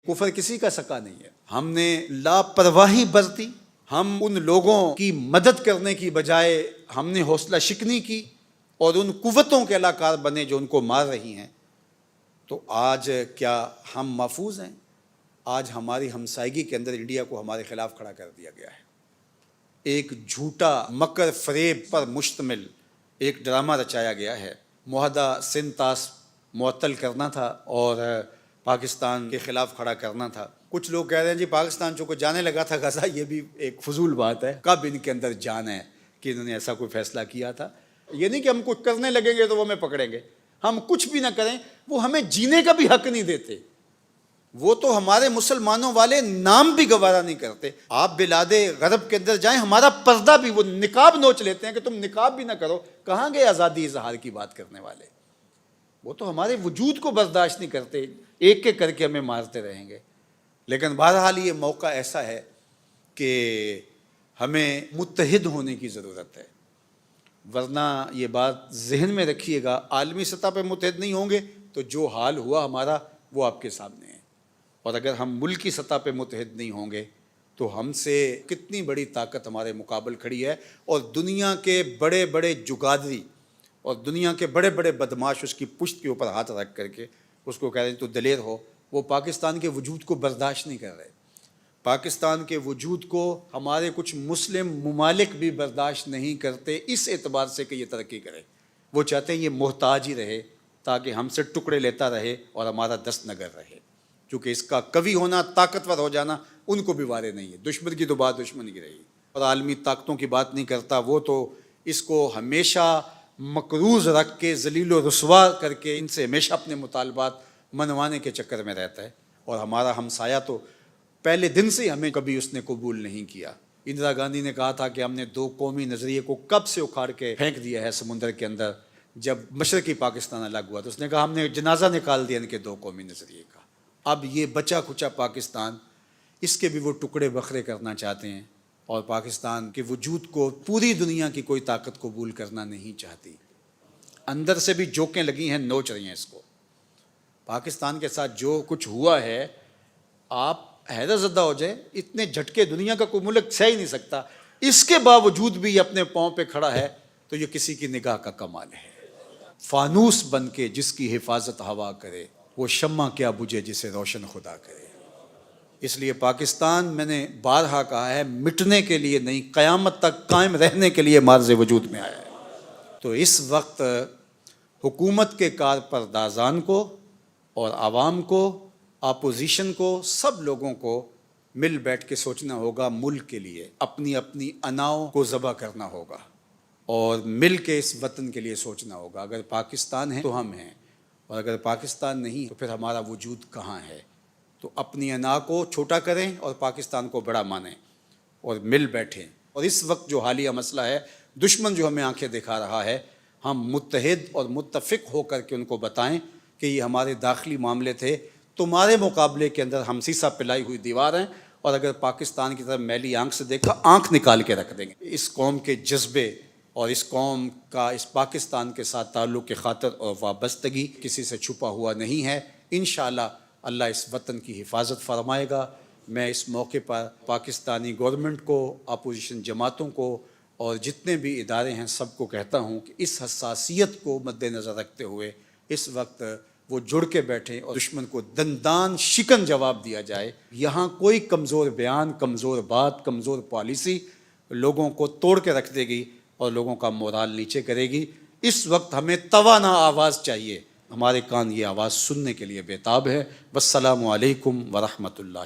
کفر کسی کا سکا نہیں ہے۔ ہم نے لاپرواہی برتی، ہم ان لوگوں کی مدد کرنے کی بجائے ہم نے حوصلہ شکنی کی اور ان قوتوں کے علاقار بنے جو ان کو مار رہی ہیں۔ تو آج کیا ہم محفوظ ہیں؟ آج ہماری ہمسائیگی کے اندر انڈیا کو ہمارے خلاف کھڑا کر دیا گیا ہے۔ ایک جھوٹا مکر فریب پر مشتمل ایک ڈرامہ رچایا گیا ہے۔ معاہدہ سندھ طاس معطل کرنا تھا اور پاکستان کے خلاف کھڑا کرنا تھا۔ کچھ لوگ کہہ رہے ہیں جی پاکستان چونکہ جانے لگا تھا غزہ، یہ بھی ایک فضول بات ہے۔ کب ان کے اندر جان ہے کہ انہوں نے ایسا کوئی فیصلہ کیا تھا؟ یہ نہیں کہ ہم کچھ کرنے لگیں گے تو وہ ہمیں پکڑیں گے، ہم کچھ بھی نہ کریں وہ ہمیں جینے کا بھی حق نہیں دیتے۔ وہ تو ہمارے مسلمانوں والے نام بھی گوارا نہیں کرتے۔ آپ بلاد غرب کے اندر جائیں، ہمارا پردہ بھی وہ نقاب نوچ لیتے ہیں کہ تم نقاب بھی نہ کرو۔ کہاں گئے آزادی اظہار کی بات کرنے والے؟ وہ تو ہمارے وجود کو برداشت نہیں کرتے، ایک ایک کر کے ہمیں مارتے رہیں گے۔ لیکن بہرحال یہ موقع ایسا ہے کہ ہمیں متحد ہونے کی ضرورت ہے، ورنہ یہ بات ذہن میں رکھیے گا، عالمی سطح پہ متحد نہیں ہوں گے تو جو حال ہوا ہمارا وہ آپ کے سامنے ہے۔ اور اگر ہم ملکی سطح پہ متحد نہیں ہوں گے تو ہم سے کتنی بڑی طاقت ہمارے مقابل کھڑی ہے، اور دنیا کے بڑے بڑے جگادری اور دنیا کے بڑے بڑے بدماش اس کی پشت کے اوپر ہاتھ رکھ کر کے اس کو کہہ رہے ہیں تو دلیر ہو۔ وہ پاکستان کے وجود کو برداشت نہیں کر رہے۔ پاکستان کے وجود کو ہمارے کچھ مسلم ممالک بھی برداشت نہیں کرتے، اس اعتبار سے کہ یہ ترقی کرے۔ وہ چاہتے ہیں یہ محتاج ہی رہے تاکہ ہم سے ٹکڑے لیتا رہے اور ہمارا دست نگر رہے، کیونکہ اس کا قوی ہونا، طاقتور ہو جانا ان کو بھی وارے نہیں ہے۔ دشمن کی تو بات دشمن کی رہی، اور عالمی طاقتوں کی بات نہیں کرتا، وہ تو اس کو ہمیشہ مقروض رکھ کے ذلیل و رسوا کر کے ان سے ہمیشہ اپنے مطالبات منوانے کے چکر میں رہتا ہے۔ اور ہمارا ہمسایہ تو پہلے دن سے ہمیں کبھی اس نے قبول نہیں کیا۔ اندرا گاندھی نے کہا تھا کہ ہم نے دو قومی نظریے کو کب سے اکھاڑ کے پھینک دیا ہے سمندر کے اندر، جب مشرقی پاکستان الگ ہوا تو اس نے کہا ہم نے جنازہ نکال دیا ان کے دو قومی نظریے کا۔ اب یہ بچا کھچا پاکستان، اس کے بھی وہ ٹکڑے بکھرے کرنا چاہتے ہیں، اور پاکستان کے وجود کو پوری دنیا کی کوئی طاقت قبول کرنا نہیں چاہتی۔ اندر سے بھی جوکیں لگی ہیں، نوچ رہی ہیں اس کو۔ پاکستان کے ساتھ جو کچھ ہوا ہے، آپ حیرت زدہ ہو جائے، اتنے جھٹکے دنیا کا کوئی ملک سہ ہی نہیں سکتا، اس کے باوجود بھی یہ اپنے پاؤں پہ کھڑا ہے تو یہ کسی کی نگاہ کا کمال ہے۔ فانوس بن کے جس کی حفاظت ہوا کرے، وہ شمع کیا بجھے جسے روشن خدا کرے۔ اس لیے پاکستان، میں نے بارہا کہا ہے، مٹنے کے لیے نہیں، قیامت تک قائم رہنے کے لیے مارز وجود میں آیا ہے۔ تو اس وقت حکومت کے کارپردازان کو اور عوام کو، اپوزیشن کو، سب لوگوں کو مل بیٹھ کے سوچنا ہوگا، ملک کے لیے اپنی اپنی اناؤں کو ذبح کرنا ہوگا اور مل کے اس وطن کے لیے سوچنا ہوگا۔ اگر پاکستان ہے تو ہم ہیں، اور اگر پاکستان نہیں تو پھر ہمارا وجود کہاں ہے؟ تو اپنی انا کو چھوٹا کریں اور پاکستان کو بڑا مانیں اور مل بیٹھیں۔ اور اس وقت جو حالیہ مسئلہ ہے، دشمن جو ہمیں آنکھیں دکھا رہا ہے، ہم متحد اور متفق ہو کر کے ان کو بتائیں کہ یہ ہمارے داخلی معاملے تھے، تمہارے مقابلے کے اندر ہم سیسا پلائی ہوئی دیوار ہیں، اور اگر پاکستان کی طرف میلی آنکھ سے دیکھا، آنکھ نکال کے رکھ دیں گے۔ اس قوم کے جذبے اور اس قوم کا اس پاکستان کے ساتھ تعلق کی خاطر اور وابستگی کسی سے چھپا ہوا نہیں ہے۔ انشاءاللہ اللہ اس وطن کی حفاظت فرمائے گا۔ میں اس موقع پر پاکستانی گورنمنٹ کو، اپوزیشن جماعتوں کو اور جتنے بھی ادارے ہیں سب کو کہتا ہوں کہ اس حساسیت کو مد نظر رکھتے ہوئے اس وقت وہ جڑ کے بیٹھیں اور دشمن کو دندان شکن جواب دیا جائے۔ یہاں کوئی کمزور بیان، کمزور بات، کمزور پالیسی لوگوں کو توڑ کے رکھ دے گی اور لوگوں کا مورال نیچے کرے گی۔ اس وقت ہمیں توانا آواز چاہیے، ہمارے کان یہ آواز سننے کے لیے بے تاب ہے۔ والسلام علیکم ورحمۃ اللہ۔